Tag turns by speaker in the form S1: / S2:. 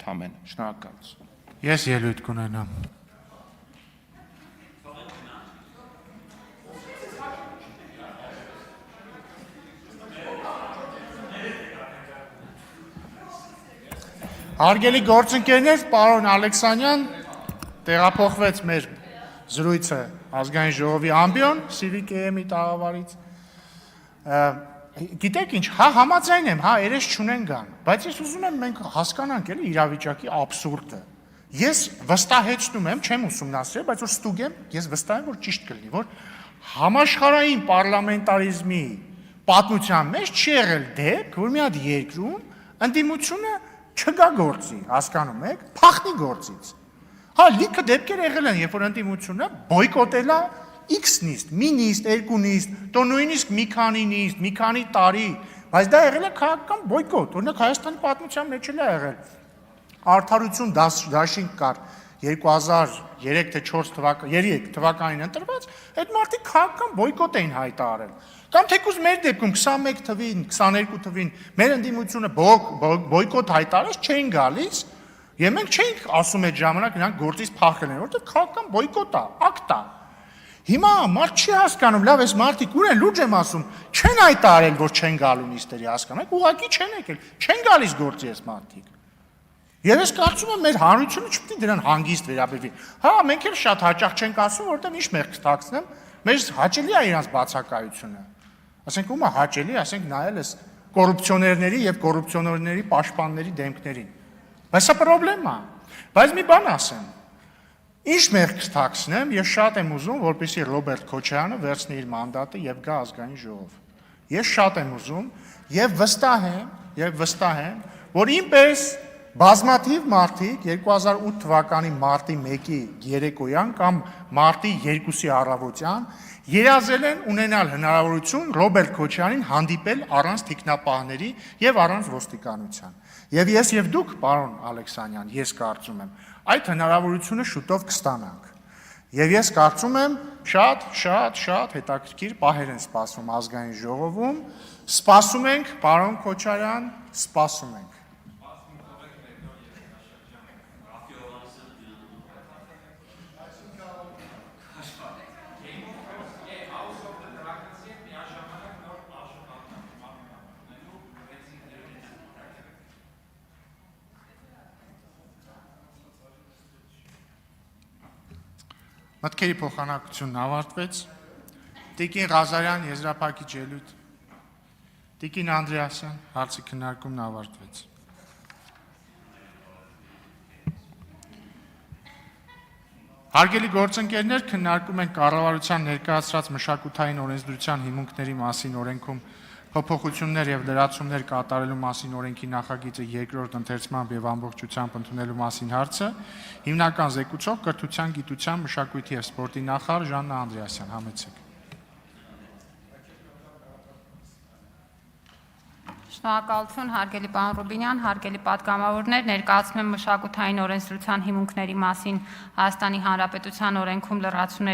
S1: ընդհանրապես։ Շնորհակալություն։
S2: Ես ելույթ կունենամ։ Հարգելի գործընկերներ, պարոն Ալեքսանյան, տեղափոխվեց մեր զրույցը ազգային ժողովի ամբիոն, Civic AM-ի տաղավարից։ Գիտեք ինչ, համաձայն եմ, երես չունեն գան, բայց ես ուզում եմ մենք հասկանանք էլի իրավիճակի աբսուրդը։ Ես վստահեցնում եմ, չեմ ուսումնասիրել, բայց որ ստուգ եմ, ես վստահ եմ, որ ճիշտ կլինի, որ համաշխարհային պարլամենտարիզմի պատմության մեջ չի եղել դեպք, որ մի հատ երկրում ընդդիմությունը չգա գործի, հասկանում եք, փախնի գործից։ Լիքը դեպքեր եղել են, երբ որ ընդդիմությունը բոյկոտել է X նիստ, մի նիստ, երկու նիստ, то նույնիսկ մի քանի նիստ, մի քանի տարի, բայց դա եղել է քաղաքական բոյկոտ, օրինակ Հայաստանի պատմության մեջ էլ է եղել։ Արդարություն դաշինք կար 2003 թե 4 թվականին ընտրված, այդ մարդիկ քաղաքական բոյկոտ էին հայտարարել։ Կամ թեկուզ մեր դեպքում 21 թվին, 22 թվին մեր ընդդիմությունը բոյկոտ հայտարարեց, չէին գալիս, եւ մենք չէինք ասում այդ ժամանակ նրանք գործից փախել են, որովհետեւ քաղաքական բոյկոտ է, ակտ է։ Հիմա մարդ չի հասկանում, լավ, այս մարդիկ ուր են, լուրջ եմ ասում, չեն հայտարարել, որ չեն գալու նիստերի, հասկանում եք, ուղղակի չեն եկել, չեն գալիս գործի այս մարդիկ։ Եվ ես կարծում եմ, մեր հանրությունը չպետք է դրան հանգիստ վերաբերվի։ Մենք էլ շատ հաճախ չենք ասում, որովհետեւ ինչ մեղք կթաքցնեմ, մեզ հաճելի է իրանց բացակայությունը։ Ասենք ում է հաճելի, ասենք նայել ես կոռուպցիոներների եւ կոռուպցիոներների պաշտպանների դեմքներին։ Բայց սա խնդրեմ է։ Բայց մի բան ասեմ։ Ինչ մեղք կթաքցնեմ, ես շատ եմ ուզում, որպեսզի Ռոբերտ Քոչարյանը վերցնի իր մանդատը եւ գա ազգային ժողով։ Ես շատ եմ ուզում եւ վստահ եմ, որ ինպես բազմաթիվ մարդիկ 2008 թվականի մարտի 1-ի երեկոյան կամ մարտի 2-ի առավոտյան երազել են ունենալ հնարավորություն Ռոբերտ Քոչարյանին հանդիպել առանց թիկնապահների եւ առանց ոստիկանության։ Եվ ես եւ դուք, պարոն Ալեքսանյան, ես կարծում եմ, այդ հնարավորությունը շուտով կստանանք։ Եվ ես կարծում եմ, շատ հետաքրքիր պահեր են սպասում ազգային ժողովում։ Սպասում ենք, պարոն Քոչարյան, սպասում ենք։ Մտքերի փոխանակությունն ավարտվեց, Տիկին Ղազարյան եզրափակիչ ելույթ, Տիկին Անդրեասյան հարցի քննարկումն ավարտվեց։ Հարգելի գործընկերներ, քննարկում ենք կառավարության ներկայացրած մշակութային օրենսդրության հիմունքների մասին օրենքում փոփոխություններ եւ լրացումներ կատարելու մասին օրենքի նախագիծը երկրորդ ընթերցմամբ եւ ամբողջությամբ ընդունելու մասին հարցը հիմնական զեկուցող կրթության, գիտության, մշակույթի եւ սպորտի նախարար Ժաննա Անդրեասյան, համեցեք։
S3: Շնորհակալություն, հարգելի պարոն Ռուբինյան, հարգելի պատգամավորներ, ներկայացնում եմ մշակութային օրենսդրության հիմունքների մասին Հայաստանի Հանրապետության օրենքում լրացումներ